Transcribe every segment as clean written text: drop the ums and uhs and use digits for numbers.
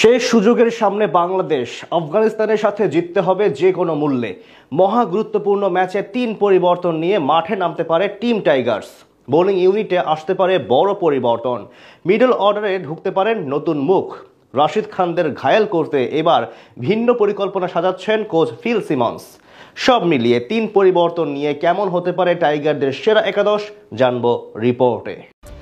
শেষ সুযোগের সামনে বাংলাদেশ আফগানিস্তানের সাথে জিততে হবে যে কোনো মূল্যে। মহা গুরুত্বপূর্ণ ম্যাচে 3 পরিবর্তন নিয়ে মাঠে নামতে পারে টিম টাইগার্স। বোলিং ইউনিটে আসতে পারে বড় পরিবর্তন, মিডল অর্ডারে ঢুকতে পারেন নতুন মুখ। রাশিদ খানদের ঘায়েল করতে এবার ভিন্ন পরিকল্পনা সাজাচ্ছেন কোচ ফিল সিমন্স। সব মিলিয়ে 3 পরিবর্তন নিয়ে কেমন হতে পারে টাইগারদের সেরা একাদশ জানবো রিপোর্টে।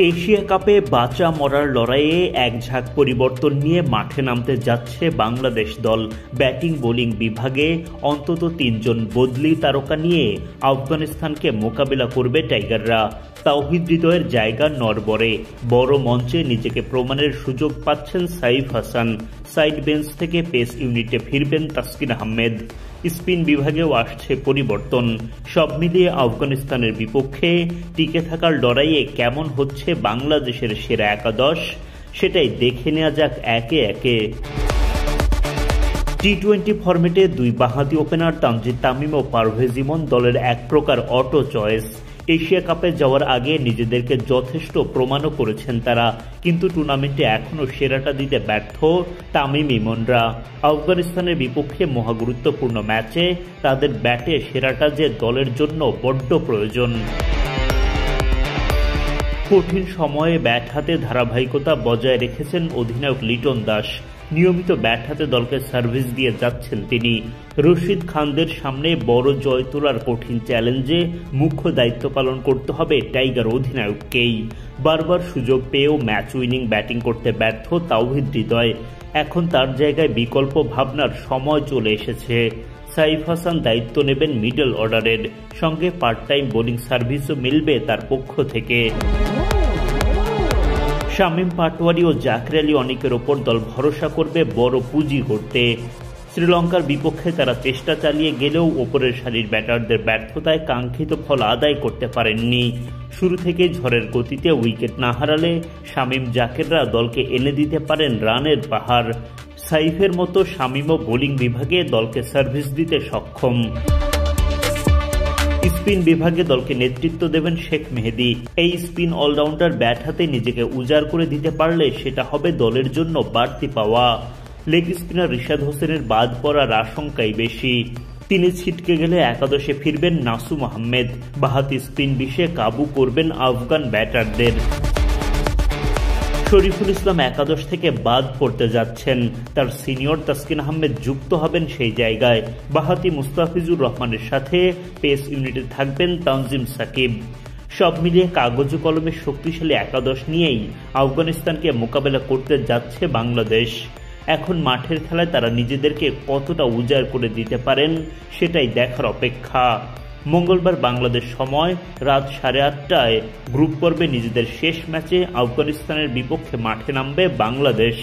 এশিয়া কাপে বাঁচা মরার লড়াইয়ে এক ঝাঁক পরিবর্তন নিয়ে মাঠে নামতে যাচ্ছে বাংলাদেশ দল। ব্যাটিং বোলিং বিভাগে অন্তত 3 জন বদলি তারকা নিয়ে আফগানিস্তানকে মোকাবিলা করবে টাইগাররা। তাওহিদ হৃদয়ের জায়গা নড়বড়ে, বড় মঞ্চে নিজেকে প্রমাণের সুযোগ পাচ্ছেন সাইফ হাসান। সাইড বেঞ্চ থেকে পেস ইউনিটে ফিরবেন তাসকিন আহমেদ। স্পিন বিভাগেও আসছে পরিবর্তন। সব মিলিয়ে আফগানিস্তানের বিপক্ষে টিকে থাকার লড়াইয়ে কেমন হচ্ছে বাংলাদেশের সেরা একাদশ, সেটাই দেখে নেওয়া যাক একে একে। টি-20 ফরম্যাটে 2 বাঁহাতি ওপেনার তানজিদ তামিম ও পারভেজ ইমন দলের এক প্রকার অটো চয়েস। এশিয়া কাপে যাওয়ার আগে নিজেদেরকে যথেষ্ট প্রমাণও করেছেন তারা, কিন্তু টুর্নামেন্টে এখনও সেরাটা দিতে ব্যর্থ তামিম ইমনরা। আফগানিস্তানের বিপক্ষে মহাগুরুত্বপূর্ণ ম্যাচে তাদের ব্যাটে সেরাটা যে দলের জন্য বড্ড প্রয়োজন। কঠিন সময়ে ব্যাট হাতে ধারাবাহিকতা বজায় রেখেছেন অধিনায়ক লিটন দাস। নিয়মিত ব্যাট হাতে দলকে সার্ভিস দিয়ে যাচ্ছেন তিনি। রশিদ খানদের সামনে বড় জয় তোলার কঠিন চ্যালেঞ্জে মুখ্য দায়িত্ব পালন করতে হবে টাইগার অধিনায়ককেই। বারবার সুযোগ পেয়েও ম্যাচ উইনিং ব্যাটিং করতে ব্যর্থ তাওহিদ হৃদয়। এখন তার জায়গায় বিকল্প ভাবনার সময় চলে এসেছে। সাইফ হাসান দায়িত্ব নেবেন মিডল অর্ডারের, সঙ্গে পার্ট টাইম বোলিং সার্ভিসও মিলবে তার পক্ষ থেকে। শামীম পাটোয়ারি ও জাকের আলী অনেকের ওপর দল ভরসা করবে বড় পুঁজি করতে। শ্রীলঙ্কার বিপক্ষে তারা চেষ্টা চালিয়ে গেলেও ওপরের সারির ব্যাটারদের ব্যর্থতায় কাঙ্ক্ষিত ফল আদায় করতে পারেননি। শুরু থেকে ঝড়ের গতিতে উইকেট না হারালে শামীম জাকেররা দলকে এনে দিতে পারেন রানের পাহাড়। সাইফের মতো শামীমও বোলিং বিভাগে দলকে সার্ভিস দিতে সক্ষম। স্পিন বিভাগে দলকে নেতৃত্ব দেবেন শেখ মেহেদী। এই স্পিন অলরাউন্ডার ব্যাট হাতে নিজেকে উজাড় করে দিতে পারলে সেটা হবে দলের জন্য বাড়তি পাওয়া। লেগ স্পিনার রিশাদ হোসেনের বাদ পড়ার আশঙ্কাই বেশি। তিনি ছিটকে গেলে একাদশে ফিরবেন নাসুম আহমেদ। বাঁহাতি স্পিন বিষে কাবু করবেন আফগান ব্যাটারদের। শরীফুল ইসলাম একাদশ থেকে বাদ পড়তে যাচ্ছেন, তার সিনিয়র তাসকিন আহমেদ যুক্ত হবেন সেই জায়গায়। বাঁহাতি মুস্তাফিজুর রহমানের সাথে পেস ইউনিটে থাকবেন তানজিম সাকিব। সব মিলিয়ে কাগজ কলমের শক্তিশালী একাদশ নিয়েই আফগানিস্তানকে মোকাবেলা করতে যাচ্ছে বাংলাদেশ। এখন মাঠের খেলায় তারা নিজেদেরকে কতটা উজাড় করে দিতে পারেন সেটাই দেখার অপেক্ষা। মঙ্গলবার বাংলাদেশ সময় রাত 8:30টায় গ্রুপ পর্বে নিজেদের শেষ ম্যাচে আফগানিস্তানের বিপক্ষে মাঠে নামবে বাংলাদেশ।